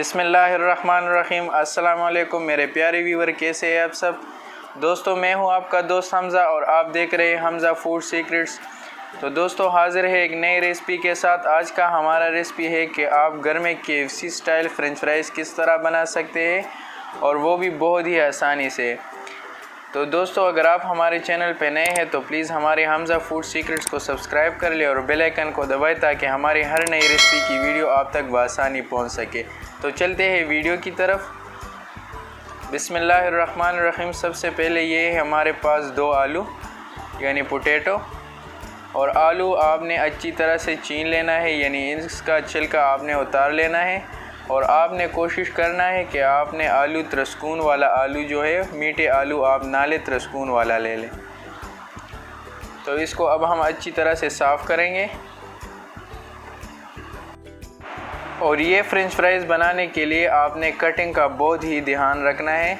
बिस्मिल्लाहिर्रहमानिर्रहीम। अस्सलाम वालेकुम मेरे प्यारे व्यूवर, कैसे हैं आप सब दोस्तों। मैं हूं आपका दोस्त हमज़ा और आप देख रहे हैं हमज़ा फूड सीक्रेट्स। तो दोस्तों हाज़िर है एक नई रेसिपी के साथ। आज का हमारा रेसिपी है कि आप घर में KFC स्टाइल फ्रेंच फ्राइज़ किस तरह बना सकते हैं और वो भी बहुत ही आसानी से। तो दोस्तों अगर आप हमारे चैनल पे नए हैं तो प्लीज़ हमारे हमज़ा फूड सीक्रेट्स को सब्सक्राइब कर ले और बेल आइकन को दबाएं ताकि हमारी हर नई रेसिपी की वीडियो आप तक बआसानी पहुंच सके। तो चलते हैं वीडियो की तरफ। बिस्मिल्लाहिर्रहमानिर्रहीम। सबसे पहले ये है हमारे पास 2 आलू यानी पोटैटो, और आलू आपने अच्छी तरह से छीन लेना है, यानी इसका छिलका आपने उतार लेना है। और आपने कोशिश करना है कि आपने आलू त्रस्कून वाला आलू जो है, मीठे आलू आप नाले त्रस्कून वाला ले लें। तो इसको अब हम अच्छी तरह से साफ़ करेंगे। और ये फ्रेंच फ्राइज़ बनाने के लिए आपने कटिंग का बहुत ही ध्यान रखना है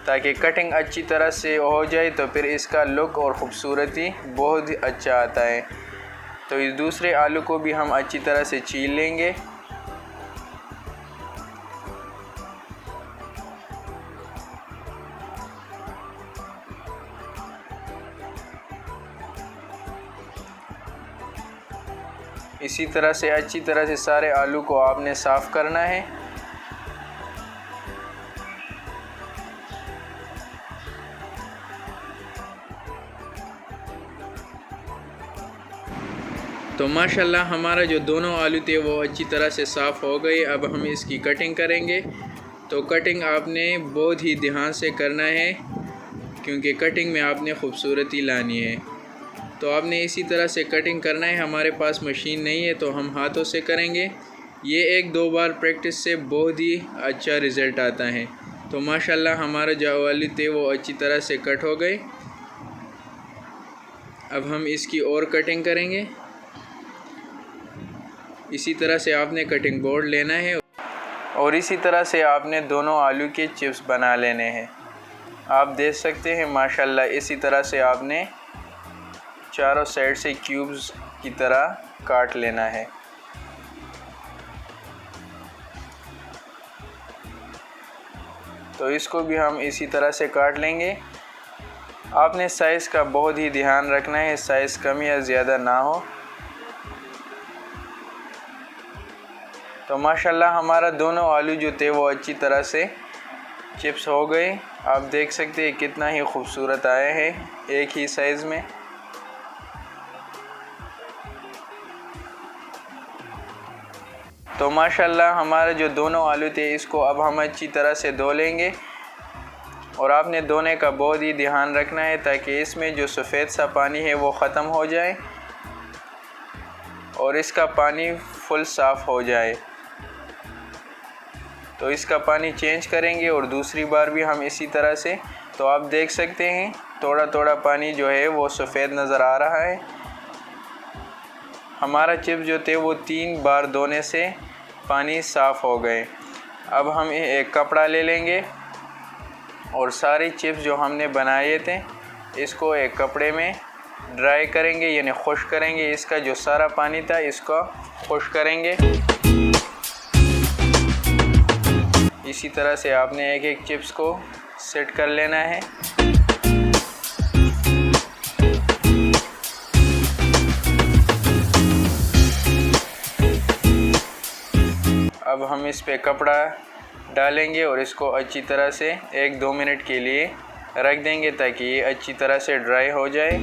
ताकि कटिंग अच्छी तरह से हो जाए, तो फिर इसका लुक और ख़ूबसूरती बहुत ही अच्छा आता है। तो इस दूसरे आलू को भी हम अच्छी तरह से छील लेंगे। इसी तरह से अच्छी तरह से सारे आलू को आपने साफ़ करना है। तो माशाल्लाह हमारा जो दोनों आलू थे वो अच्छी तरह से साफ़ हो गए। अब हम इसकी कटिंग करेंगे। तो कटिंग आपने बहुत ही ध्यान से करना है क्योंकि कटिंग में आपने ख़ूबसूरती लानी है। तो आपने इसी तरह से कटिंग करना है। हमारे पास मशीन नहीं है तो हम हाथों से करेंगे। ये 1-2 बार प्रैक्टिस से बहुत ही अच्छा रिज़ल्ट आता है। तो माशाल्लाह हमारा जो आलू थे वो अच्छी तरह से कट हो गए। अब हम इसकी और कटिंग करेंगे। इसी तरह से आपने कटिंग बोर्ड लेना है और इसी तरह से आपने दोनों आलू के चिप्स बना लेने हैं। आप देख सकते हैं माशाल्लाह इसी तरह से आपने चारों साइड से क्यूब्स की तरह काट लेना है। तो इसको भी हम इसी तरह से काट लेंगे। आपने साइज़ का बहुत ही ध्यान रखना है, साइज़ कम या ज़्यादा ना हो। तो माशाल्लाह हमारा दोनों आलू जो थे वो अच्छी तरह से चिप्स हो गए। आप देख सकते हैं कितना ही खूबसूरत आए हैं एक ही साइज़ में। तो माशाल्लाह हमारे जो दोनों आलू थे इसको अब हम अच्छी तरह से धो लेंगे। और आपने धोने का बहुत ही ध्यान रखना है ताकि इसमें जो सफ़ेद सा पानी है वो ख़त्म हो जाए और इसका पानी फुल साफ़ हो जाए। तो इसका पानी चेंज करेंगे और दूसरी बार भी हम इसी तरह से। तो आप देख सकते हैं थोड़ा थोड़ा पानी जो है वो सफ़ेद नज़र आ रहा है। हमारा चिप्स जो थे वो 3 बार धोने से पानी साफ़ हो गए। अब हम एक कपड़ा ले लेंगे और सारे चिप्स जो हमने बनाए थे इसको एक कपड़े में ड्राई करेंगे, यानी खुश्क करेंगे। इसका जो सारा पानी था इसको खुश्क करेंगे। इसी तरह से आपने एक एक चिप्स को सेट कर लेना है। अब हम इस पे कपड़ा डालेंगे और इसको अच्छी तरह से 1-2 मिनट के लिए रख देंगे ताकि ये अच्छी तरह से ड्राई हो जाए।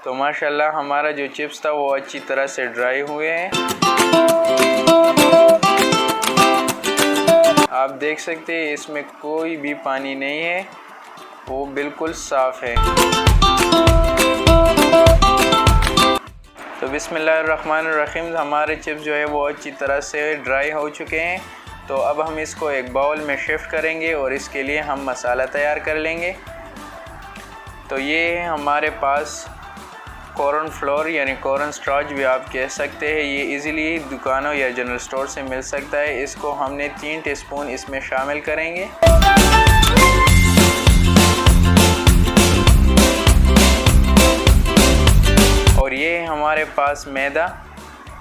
तो माशाल्लाह हमारा जो चिप्स था वो अच्छी तरह से ड्राई हुए हैं। आप देख सकते हैं इसमें कोई भी पानी नहीं है, वो बिल्कुल साफ़ है। तो बिस्मिल्लाहिर्रहमानिर्रहीम हमारे चिप्स जो है वो अच्छी तरह से ड्राई हो चुके हैं। तो अब हम इसको एक बाउल में शिफ्ट करेंगे और इसके लिए हम मसाला तैयार कर लेंगे। तो ये है हमारे पास कॉर्न फ्लोर यानी कॉर्न स्टार्च भी आप कह सकते हैं। ये इजीली दुकानों या जनरल स्टोर से मिल सकता है। इसको हमने 3 टीस्पून इसमें शामिल करेंगे। और ये हमारे हमारे पास मैदा,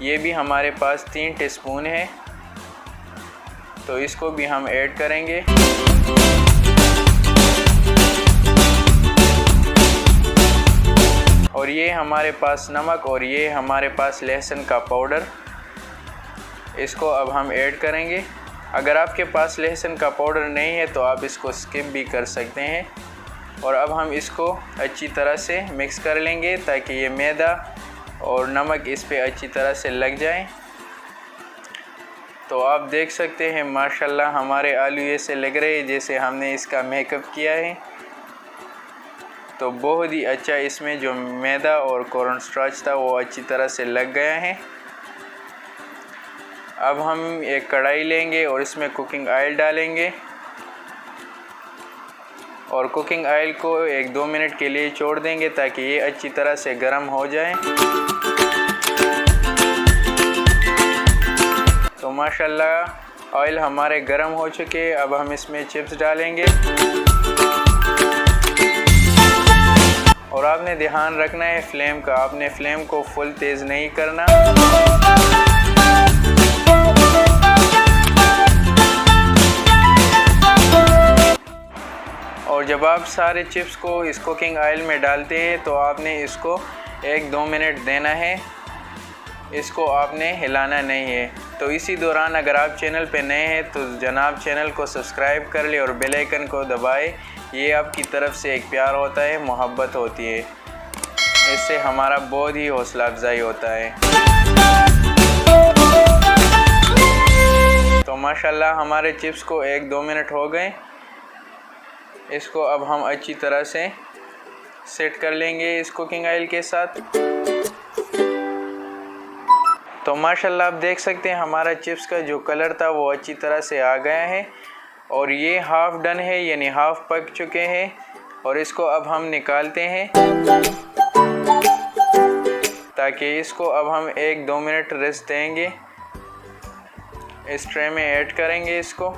ये भी हमारे पास 3 टीस्पून है, तो इसको भी हम ऐड करेंगे। और ये हमारे पास नमक और ये हमारे पास लहसुन का पाउडर, इसको अब हम ऐड करेंगे। अगर आपके पास लहसुन का पाउडर नहीं है तो आप इसको स्किप भी कर सकते हैं। और अब हम इसको अच्छी तरह से मिक्स कर लेंगे ताकि ये मैदा और नमक इस पे अच्छी तरह से लग जाए। तो आप देख सकते हैं माशाल्लाह हमारे आलू ऐसे लग रहे हैं जैसे हमने इसका मेकअप किया है। तो बहुत ही अच्छा इसमें जो मैदा और कॉर्न स्टार्च था वो अच्छी तरह से लग गया है। अब हम एक कढ़ाई लेंगे और इसमें कुकिंग ऑयल डालेंगे और कुकिंग ऑयल को 1-2 मिनट के लिए छोड़ देंगे ताकि ये अच्छी तरह से गर्म हो जाए। तो माशाल्लाह ऑयल हमारे गर्म हो चुके हैं। अब हम इसमें चिप्स डालेंगे और आपने ध्यान रखना है फ्लेम का, आपने फ्लेम को फुल तेज़ नहीं करना। और जब आप सारे चिप्स को इस कुकिंग ऑयल में डालते हैं तो आपने इसको 1-2 मिनट देना है, इसको आपने हिलाना नहीं है। तो इसी दौरान अगर आप चैनल पे नए हैं तो जनाब चैनल को सब्सक्राइब कर ले और बेल आइकन को दबाएं। ये आपकी तरफ से एक प्यार होता है, मोहब्बत होती है, इससे हमारा बहुत ही हौसला अफजाई होता है। तो माशाल्लाह हमारे चिप्स को 1-2 मिनट हो गए, इसको अब हम अच्छी तरह से सेट कर लेंगे इस कुकिंग ऑयल के साथ। तो माशाल्लाह आप देख सकते हैं हमारा चिप्स का जो कलर था वो अच्छी तरह से आ गया है और ये हाफ़ डन है, यानी हाफ़ पक चुके हैं। और इसको अब हम निकालते हैं ताकि इसको अब हम 1-2 मिनट रेस्ट देंगे। इस ट्रे में ऐड करेंगे इसको।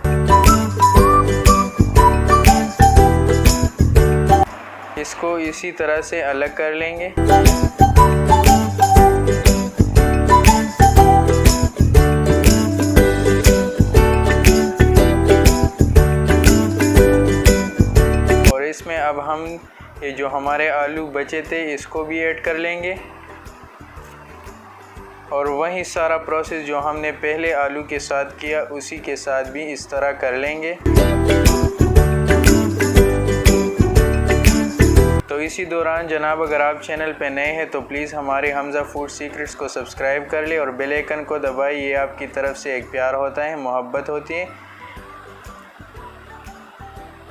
इसको इसी तरह से अलग कर लेंगे। और इसमें अब हम ये जो हमारे आलू बचे थे इसको भी ऐड कर लेंगे और वही सारा प्रोसेस जो हमने पहले आलू के साथ किया उसी के साथ भी इस तरह कर लेंगे। तो इसी दौरान जनाब अगर आप चैनल पे नए हैं तो प्लीज़ हमारे हमज़ा फूड सीक्रेट्स को सब्सक्राइब कर ले और बेल आइकन को दबाइए। ये आपकी तरफ से एक प्यार होता है, मोहब्बत होती है।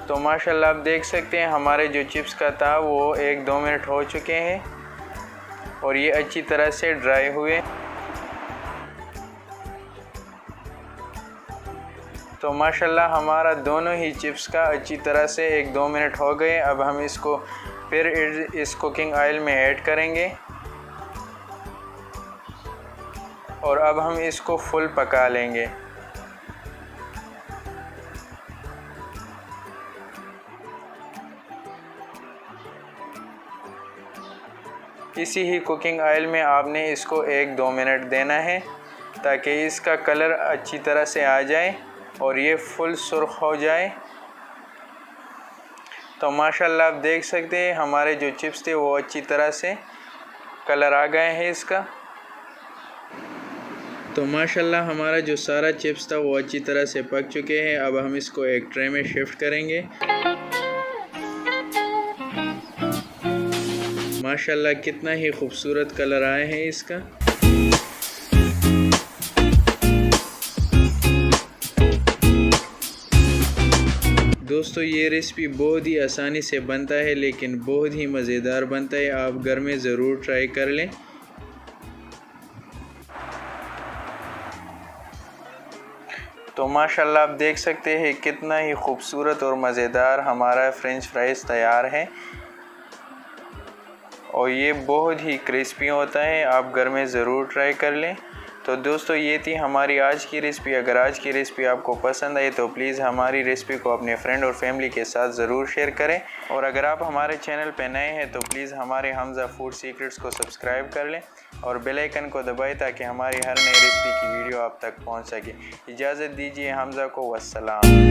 तो माशाल्लाह आप देख सकते हैं हमारे जो चिप्स का था वो 1-2 मिनट हो चुके हैं और ये अच्छी तरह से ड्राई हुए। तो माशाल्लाह हमारा दोनों ही चिप्स का अच्छी तरह से 1-2 मिनट हो गए। अब हम इसको फिर इस कुकिंग ऑयल में ऐड करेंगे और अब हम इसको फुल पका लेंगे। इसी ही कुकिंग ऑयल में आपने इसको 1-2 मिनट देना है ताकि इसका कलर अच्छी तरह से आ जाए और ये फुल सुर्ख हो जाए। तो माशाल्लाह आप देख सकते हैं हमारे जो चिप्स थे वो अच्छी तरह से कलर आ गए हैं इसका। तो माशाल्लाह हमारा जो सारा चिप्स था वो अच्छी तरह से पक चुके हैं। अब हम इसको एक ट्रे में शिफ्ट करेंगे। माशाल्लाह कितना ही खूबसूरत कलर आए हैं इसका। दोस्तों ये रेसिपी बहुत ही आसानी से बनता है लेकिन बहुत ही मज़ेदार बनता है, आप घर में ज़रूर ट्राई कर लें। तो माशाल्लाह आप देख सकते हैं कितना ही खूबसूरत और मज़ेदार हमारा फ्रेंच फ्राइज़ तैयार है और ये बहुत ही क्रिस्पी होता है, आप घर में ज़रूर ट्राई कर लें। तो दोस्तों ये थी हमारी आज की रेसिपी। अगर आज की रेसिपी आपको पसंद आई तो प्लीज़ हमारी रेसिपी को अपने फ्रेंड और फैमिली के साथ ज़रूर शेयर करें और अगर आप हमारे चैनल पर नए हैं तो प्लीज़ हमारे हमज़ा फूड सीक्रेट्स को सब्सक्राइब कर लें और बेल आइकन को दबाएं ताकि हमारी हर नई रेसिपी की वीडियो आप तक पहुंच सके। इजाज़त दीजिए हमज़ा को, वस्सलाम।